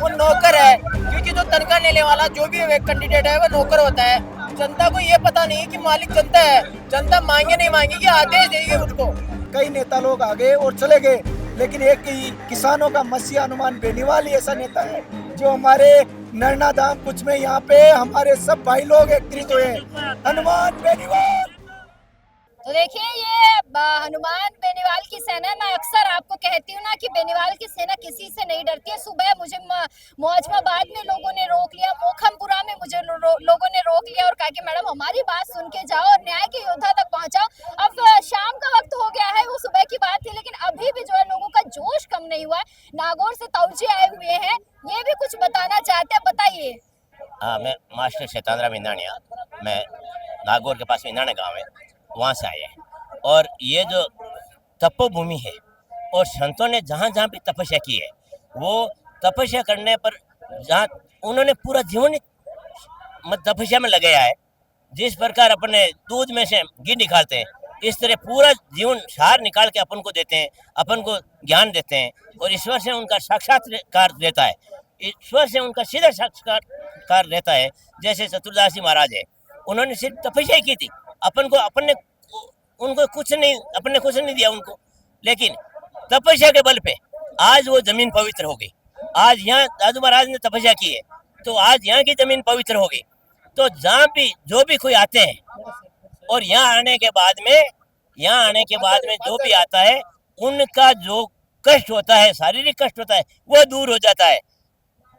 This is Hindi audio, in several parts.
वो नौकर है, क्योंकि जो तनख्वाह लेने वाला जो भी कैंडिडेट है वो नौकर होता है। जनता को ये पता नहीं कि मालिक जनता है, जनता मांगे नहीं मांगेगी, आदेश देगी उसको। कई नेता लोग आ गए और चले गए, लेकिन एक ही किसानों का मसीहा हनुमान बेनीवाल ही ऐसा नेता है जो हमारे नरना धाम कुछ में यहाँ पे हमारे सब भाई लोग एकत्रित हुए। हनुमान बेनीवाल। तो देखिए ये हनुमान बेनीवाल की सेना, मैं अक्सर आपको कहती हूँ ना कि बेनीवाल की सेना किसी से नहीं डरती है। सुबह मुझे मौजमाबाद में लोगों ने रोक लिया, मोखमपुरा में मुझे लोगों ने रोक लिया और कहा कि मैडम हमारी बात सुन के जाओ और न्याय के योद्धा तक पहुंचाओ। अब शाम का वक्त हो गया है, वो सुबह की बात थी, लेकिन अभी भी जो है लोगों का जोश कम नहीं हुआ है। नागौर से तौजी आए हुए हैं, ये भी कुछ बताना चाहते हैं, बताइए। हाँ, मैं मास्टर शैतानराम विंदाणिया, मैं नागौर के पास विंदाणा गांव है, वहाँ से आए हैं। और ये जो तपोभूमि है और संतों ने जहाँ जहाँ भी तपस्या की है, वो तपस्या करने पर जहाँ उन्होंने पूरा जीवन तपस्या में लगाया है। जिस प्रकार अपने दूध में से घी निकालते हैं, इस तरह पूरा जीवन सार निकाल के अपन को देते हैं, अपन को ज्ञान देते हैं और ईश्वर से उनका साक्षात्कार रहता है, ईश्वर से उनका सीधा साक्षात्कार रहता है। जैसे चतुर्दास जी महाराज है, उन्होंने सिर्फ तपस्या की थी, अपन को अपने उनको कुछ नहीं, अपने कुछ नहीं दिया उनको, लेकिन तपस्या के बल पे आज वो जमीन पवित्र हो गई। आज यहाँ दादू महाराज ने तपस्या की है तो आज यहाँ की जमीन पवित्र हो गई। तो जहाँ भी जो भी कोई आते हैं और यहाँ आने के बाद में जो भी आता है, उनका जो कष्ट होता है, शारीरिक कष्ट होता है, वो दूर हो जाता है।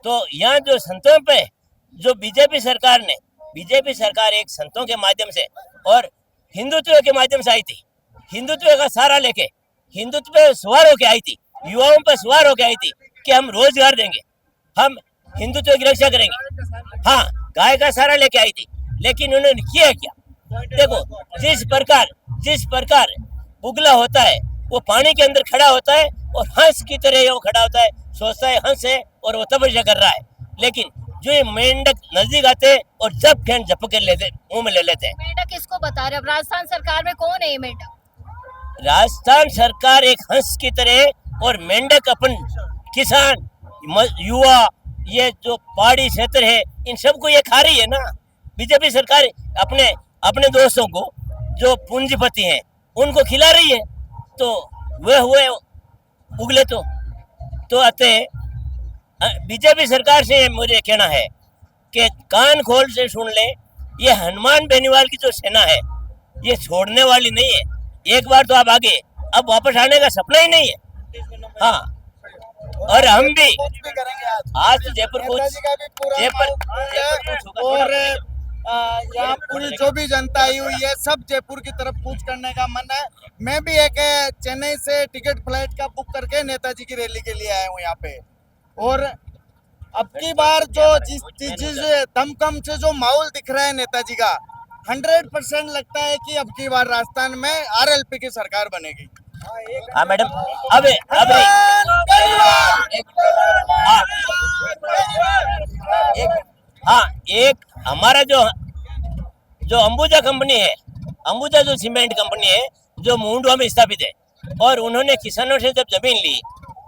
तो यहाँ जो संतों पे जो बीजेपी सरकार एक संतों के माध्यम से और हिंदुत्व के माध्यम से आई थी, हिंदुत्व का सहारा लेके हिंदुत्व पे सवार होके आई थी, युवाओं पे सवार होके आई थी कि हम रोजगार देंगे, हम हिंदुत्व की रक्षा करेंगे। हाँ, गाय का सहारा लेके आई थी, लेकिन उन्होंने किया क्या? देखो, जिस प्रकार उगला होता है वो पानी के अंदर खड़ा होता है और हंस की तरह वो खड़ा होता है, सोचता है हंस है और वो तपस्या कर रहा है, लेकिन जो ये मेंढक नजदीक आते हैं और जब फैन झपक कर लेते, मुंह में ले लेते हैं। मेंढक किसको बता रहे? अब राजस्थान सरकार में कौन है ये मेंढक? राजस्थान सरकार एक हंस की तरह और मेंढक अपन किसान, युवा, ये जो पहाड़ी क्षेत्र है, इन सबको ये खा रही है ना। बीजेपी सरकार अपने दोस्तों को जो पूंजीपति हैं उनको खिला रही है, तो वे हुए उगले तो आते हैं। बीजेपी सरकार से मुझे कहना है कि कान खोल से सुन ले, ये हनुमान बेनीवाल की जो सेना है ये छोड़ने वाली नहीं है। एक बार तो आप आगे, अब वापस आने का सपना ही नहीं है। हाँ, और हम भी आज तो जयपुर और यहाँ पूरी जो भी जनता आई हुई है, सब जयपुर की तरफ कूच करने का मन है। मैं भी एक चेन्नई से टिकट फ्लाइट का बुक करके नेताजी की रैली के लिए आया हूँ यहाँ पे। और अब की बार जो जिस दमखम से जो माहौल दिख रहा है नेताजी का, 100% लगता है कि अब की बार राजस्थान में आरएलपी की सरकार बनेगी। हाँ मैडम, अब एक हमारा जो अंबुजा कंपनी है, अंबुजा जो सीमेंट कंपनी है जो मुंडवा में स्थापित है, और उन्होंने किसानों से जब जमीन ली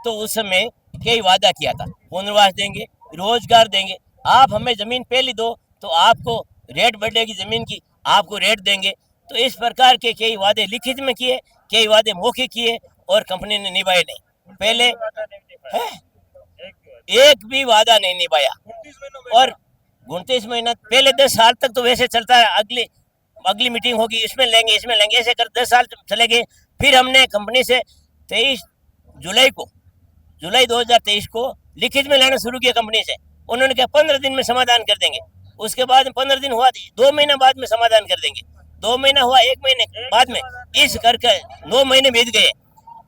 तो उस समय कई वादा किया था, पुनर्वास देंगे, रोजगार देंगे, आप हमें जमीन पहले दो तो आपको रेट बढ़ेगी, जमीन की आपको रेट देंगे। तो इस प्रकार के कई वादे लिखित में किए, कई वादे मौखिक किए और कंपनी ने निभाए नहीं। पहले एक भी वादा नहीं निभाया और 29 महीना पहले 10 साल तक तो वैसे चलता है, अगली मीटिंग होगी, इसमें लेंगे ऐसे कर 10 साल चले गए। फिर हमने कंपनी से 23 जुलाई 2023 को लिखित में लेना शुरू किया कंपनी से। उन्होंने कहा 15 दिन में समाधान कर देंगे। उसके बाद 15 दिन हुआ, 2 महीना बाद में समाधान कर देंगे। 2 महीना हुआ, 1 महीने बाद में, इस करके 9 महीने बीत गए।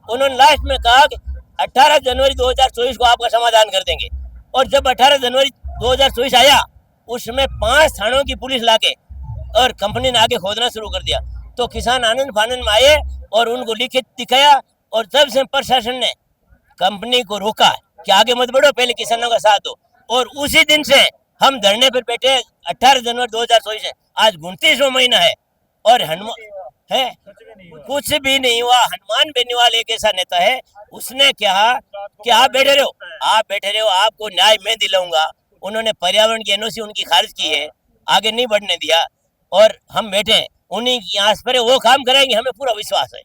उन्होंने लास्ट में कहा कि 18 जनवरी 2024 को आपका समाधान कर देंगे। और जब 18 जनवरी 2024 आया, उसमें 5 थानों की पुलिस लाके और कंपनी ने आगे खोदना शुरू कर दिया। तो किसान आनंद फानंद में आए और उनको लिखित दिखाया, और तब से प्रशासन ने कंपनी को रोका कि आगे मत बढ़ो, पहले किसानों का साथ दो। और उसी दिन से हम धरने पर बैठे। 18 जनवरी 2024 है, आज 29वां महीना है और है, कुछ भी नहीं हुआ। हनुमान बेनीवाल एक ऐसा नेता है, उसने कहा कि आप बैठे रहो, आपको न्याय मैं दिलाऊंगा। उन्होंने पर्यावरण की एनओसी उनकी खारिज की है, आगे नहीं बढ़ने दिया, और हम बैठे हैं उन्हीं की आस पर, वो काम करेंगे, हमें पूरा विश्वास है।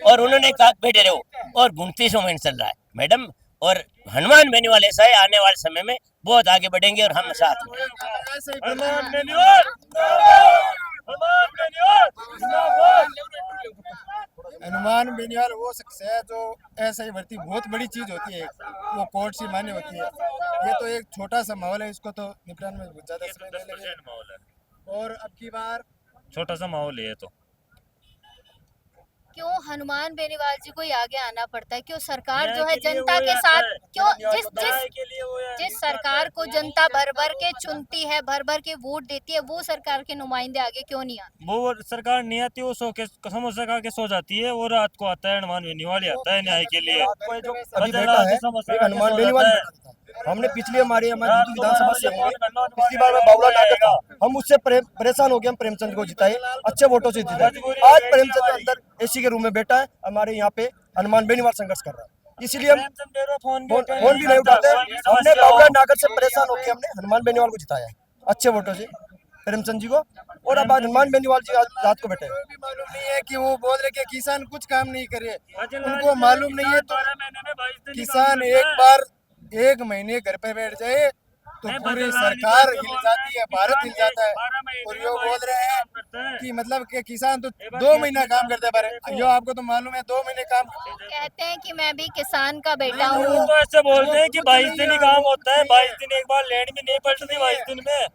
और उन्होंने कहा बैठे रहो, और 29 महीने चल रहा है मैडम। और हनुमान बेनीवाल ऐसा है, आने वाले समय में बहुत आगे बढ़ेंगे और हम साथ में। हनुमान बेनीवाल वो शख्स है जो ऐसा ही भर्ती बहुत बड़ी चीज होती है, वो कोर्ट से मान्य होती है। ये तो एक छोटा सा माहौल है, इसको तो निपटाने में ज्यादा समय नहीं लगेगा। और अब की बार छोटा सा माहौल है तो क्यों हनुमान बेनीवाल जी को ही आगे आना पड़ता है? क्यों सरकार जो है जनता के साथ, क्यों जिस सरकार को जनता भर भर के चुनती है, भर भर के वोट देती है, वो सरकार के नुमाइंदे आगे क्यों नहीं आते? वो सरकार नहीं आती, वो सो के समोसा खा के सो जाती है, वो रात को आता है हनुमान बेनीवाल आता है न्याय के लिए। अभी बेटा है एक हनुमान बेनीवाल हमने पिछली हमारी दूसरी विधानसभा से पिछली बार में बाबूलाल नागर था, हम उससे परेशान हो गए, हम प्रेमचंद को जिताए, अच्छे वोटों से जिताए। आज प्रेमचंद अंदर एसी के रूम में बैठा है, हमारे यहाँ पे हनुमान बेनीवाल संघर्ष कर रहा है, इसलिए हम फोन भी नहीं उठाते। हमने बाबूलाल नागर से परेशान होकर हमने हनुमान बेनीवाल को जिताया अच्छे वोटों से, प्रेमचंद जी को। और अब हनुमान बेनीवाल जी रात को बैठे भी मालूम नहीं है कि वो बोल रहे कि किसान कुछ काम नहीं करे, उनको मालूम नहीं है। तो किसान एक महीने घर पे बैठ जाए तो पूरी सरकार हिल जाती है, भारत हिल जाता है। और यो बोल रहे हैं कि मतलब कि किसान तो 2 महीना काम करते हैं, यो आपको तो मालूम है 2 महीने काम। कहते हैं कि मैं भी किसान का बेटा वो हूँ। तो ऐसे बोलते हैं कि 22 दिन ही काम होता है, 22 दिन एक बार लैंड भी नहीं पलटती 22 दिन में।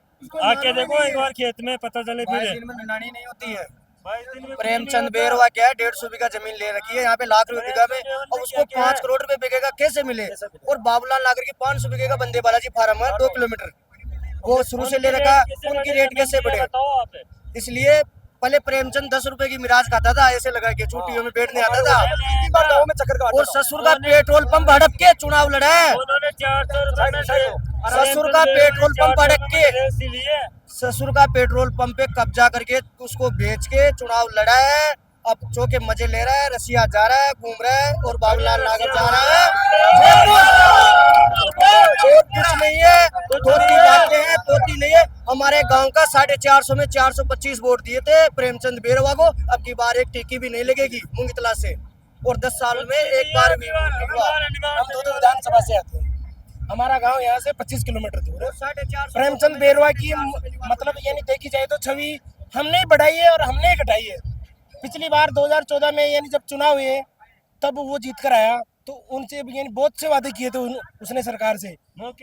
आके देखो एक बार खेत में, पता चले फिर। निगरानी नहीं होती है। प्रेमचंद बेरवा क्या है 150 बीघा जमीन ले रखी है यहाँ पे, लाख रुपए बीघा में, और उसको 5 करोड़ रुपए बिकेगा कैसे मिले? और बाबूलाल नागर की 500 बीघे का बंदे बालाजी फार्म है 2 किलोमीटर, वो शुरू से ले रखा, उनकी रेट कैसे बढ़े? इसलिए पहले प्रेमचंद 10 रुपए की मिराज खाता था, ऐसे लगा के चूटियों में बैठने आता था, में चक्कर का। और ससुर का पेट्रोल पंप हड़प के चुनाव लड़ा है, ससुर का पेट्रोल पंप हड़प के, ससुर का पेट्रोल पंप पे कब्जा करके उसको बेच के चुनाव लड़ा है। अब चौके मजे ले रहा है, रसिया जा रहा है, घूम रहा है, और बाबूलाल नागर जा रहा है। और कुछ नहीं है, थोड़ी बातें हैं, थोड़ी नहीं है। हमारे गांव का 450 में 425 वोट दिए थे प्रेमचंद बेरवा को, अब की बार एक टिक्की भी नहीं लगेगी मुंगितला से, और 10 साल में एक बार भी नहीं हुआ। हम 2 विधानसभा से आते हैं, हमारा गांव यहाँ से 25 किलोमीटर दूर है। प्रेमचंद बेरवा की मतलब यानी देखी जाए तो छवि हमने बढ़ाई है और हमने घटाई है। पिछली बार 2014 में यानी जब चुनाव हुए तब वो जीत कर आया, तो उनसे यानी बहुत से वादे किए थे उसने सरकार से,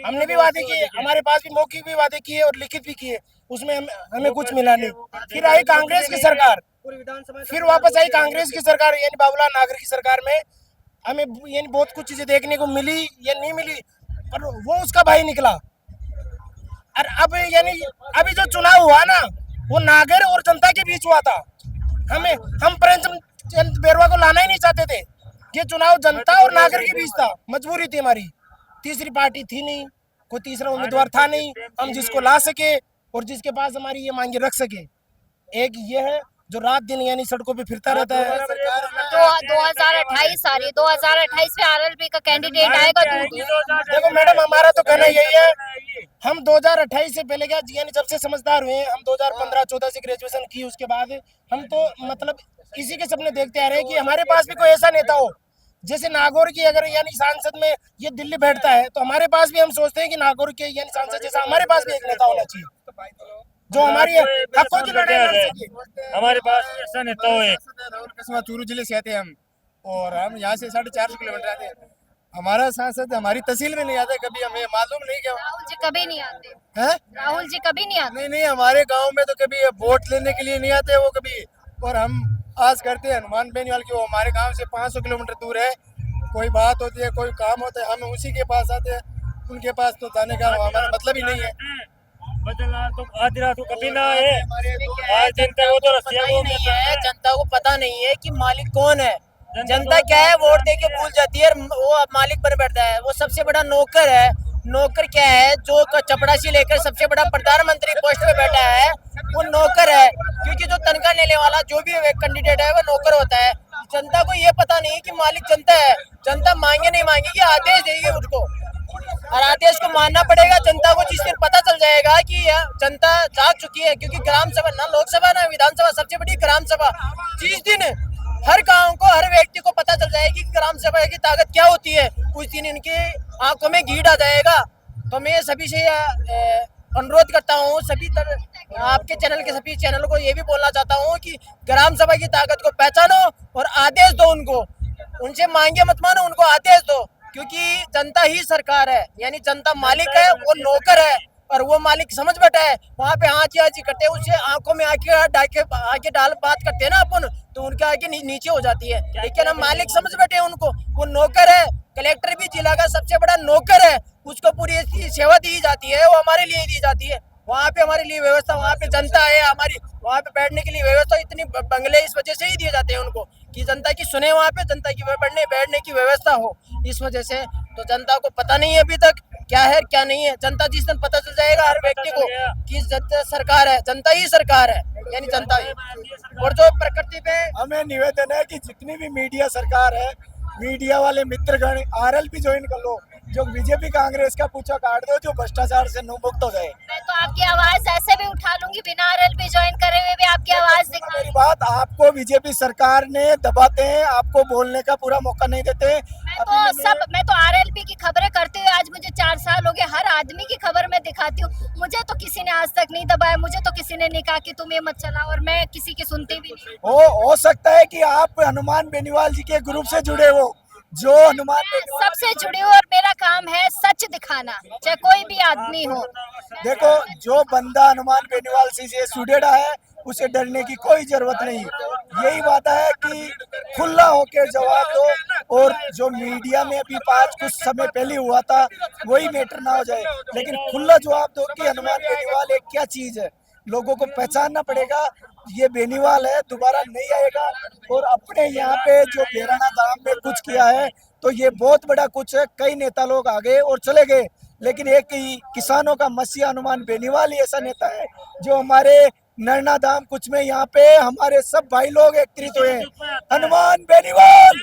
हमने भी वादे किए, हमारे पास भी मौखिक भी वादे किए और लिखित भी किए, उसमें हमें कुछ मिला नहीं। फिर आई कांग्रेस की सरकार, फिर वापस आई कांग्रेस की सरकार यानी बाबूलाल नागर की सरकार में हमें यानी बहुत कुछ चीजें देखने को मिली या नहीं मिली, पर वो उसका भाई निकला। और अब यानी अभी जो चुनाव हुआ ना, वो नागर और जनता के बीच हुआ था। हम प्रेमचंद बेरवा को लाना ही नहीं चाहते थे, ये चुनाव जनता और नागर के बीच था, मजबूरी थी हमारी, तीसरी पार्टी थी नहीं, कोई तीसरा उम्मीदवार था नहीं, हम जिसको ला सके और जिसके पास हमारी ये मांगे रख सके। एक ये है जो रात दिन यानी सड़कों पे फिरता रहता है। 2028 आ रही है, 2028 में आरएलपी का कैंडिडेट आएगा। देखो मैडम, हमारा तो कहना यही है, हम 2028 से पहले क्या यानी जब से समझदार हुए, हम 2015-14 से ग्रेजुएशन की, उसके बाद हम तो मतलब इसी के सपने देखते आ रहे हैं कि हमारे पास भी कोई ऐसा नेता हो। जैसे नागौर की अगर यानी सांसद में ये दिल्ली बैठता है, तो हमारे पास भी हम सोचते हैं कि नागौर के यानी सांसद जैसा हमारे पास भी एक नेता होना चाहिए जो हमारी हकों की लड़ाई लड़ सके। हमारे पास ऐसा नेता हो। कसबा चूरू जिले से आते हैं हम, और हम यहाँ से 450 किलोमीटर आते हैं। हमारा सांसद हमारी तहसील में नहीं आता, कभी हमें मालूम नहीं क्या। राहुल जी कभी नहीं आते हैं? राहुल जी कभी नहीं आते? नहीं, हमारे गांव में तो कभी वोट लेने के लिए नहीं आते वो कभी। और हम आस करते हैं हनुमान बेनीवाल की, वो हमारे गांव से 500 किलोमीटर दूर है, कोई बात होती है, कोई काम होता है, हम उसी के पास आते हैं, उनके पास तो जाने का हमारा मतलब ही नहीं है। तो आधी रात को कभी ना आए, आज जनता को तो रस्सियां ही नहीं है, जनता को पता नहीं है कि मालिक कौन है। जनता क्या है, वोट दे के भूल जाती है, वो अब मालिक बन बैठता है, वो सबसे बड़ा नौकर है। नौकर क्या है? जो चपड़ासी लेकर सबसे बड़ा प्रधानमंत्री पोस्ट पे बैठा है वो नौकर है, क्योंकि जो तनख्वाह लेने वाला जो भी कैंडिडेट है वो नौकर होता है। जनता को ये पता नहीं कि मालिक जनता है। जनता मांगे नहीं मांगेगी, आदेश देगी उसको, और आदेश को मानना पड़ेगा। जनता को जिस दिन पता चल जाएगा कि यह जनता जाग चुकी है, क्योंकि ग्राम सभा ना लोकसभा ना विधानसभा, सबसे बड़ी ग्राम सभा, जिस दिन हर गांव को हर व्यक्ति को पता चल जाएगी कि ग्राम सभा की ताकत क्या होती है, उस दिन इनकी आंखों में घी आ जाएगा। तो मैं सभी से अनुरोध करता हूँ, सभी आपके चैनल के सभी चैनल को ये भी बोलना चाहता हूँ कि ग्राम सभा की ताकत को पहचानो और आदेश दो उनको। उनसे मांगे मत मानो, उनको आदेश दो, क्योंकि जनता ही सरकार है, यानी जनता मालिक है, वो नौकर है, और वो मालिक समझ बैठा है। वहाँ पे हाजी करते हैं, उससे आंखों में आके डाल बात करते हैं ना अपन, तो उनके आगे नीचे हो जाती है। लेकिन हम मालिक समझ बैठे हैं उनको, वो नौकर है। कलेक्टर भी जिला का सबसे बड़ा नौकर है, उसको पूरी सेवा दी जाती है, वो हमारे लिए दी जाती है। वहाँ पे हमारे लिए व्यवस्था, वहाँ पे जनता है हमारी, वहाँ पे बैठने के लिए व्यवस्था, इतनी बंगले इस वजह से ही दिए जाते हैं उनको कि जनता की सुने, वहाँ पे जनता की बैठने की व्यवस्था हो, इस वजह से। तो जनता को पता नहीं है अभी तक क्या है क्या नहीं है। जनता जिस दिन पता चल जाएगा हर व्यक्ति को कि सरकार है, जनता ही सरकार है, यानी जनता ही। और जो प्रकृति पे हमें निवेदन है कि जितनी भी मीडिया सरकार है, मीडिया वाले मित्रगण आरएलपी ज्वाइन कर लो, जो बीजेपी कांग्रेस का पूछा काट दो, जो भ्रष्टाचार से मुक्त हो जाए। मैं तो आपकी आवाज ऐसे भी उठा लूंगी, बिना आरएलपी ज्वाइन करे हुए भी आपकी आवाज दिखा। मेरी बात, आपको बीजेपी सरकार ने दबाते हैं, आपको बोलने का पूरा मौका नहीं देते। मैं तो आरएलपी की खबरें करते हुए आज मुझे 4 साल हो गए, हर आदमी की खबर मैं दिखाती हूँ। मुझे तो किसी ने आज तक नहीं दबाया, मुझे तो किसी ने नहीं कहा कि तुम ये मत चलाओ, और मैं किसी की सुनती भी नहीं। हो सकता है कि आप हनुमान बेनीवाल जी के ग्रुप से जुड़े हो, जो हनुमान सबसे जुड़ी हूँ, और मेरा काम है सच दिखाना, चाहे कोई भी आदमी हो। देखो, जो बंदा हनुमान बेनीवाल से जुड़ेड़ा है, उसे डरने की कोई जरूरत नहीं। यही बात है कि खुला होके जवाब दो, और जो मीडिया में अभी कुछ समय पहले हुआ था वही मैटर ना हो जाए, लेकिन खुला जवाब दो कि हनुमान बेनीवाल एक क्या चीज है। लोगों को पहचानना पड़ेगा, ये बेनीवाल है, दोबारा नहीं आएगा। और अपने यहाँ पे जो बेराना धाम में कुछ किया है, तो ये बहुत बड़ा कुछ है। कई नेता लोग आ गए और चले गए, लेकिन एक ही किसानों का मसीहा हनुमान बेनीवाल ही ऐसा नेता है जो हमारे नरना धाम कुछ में यहाँ पे हमारे सब भाई लोग एकत्रित हुए हैं। हनुमान बेनीवाल।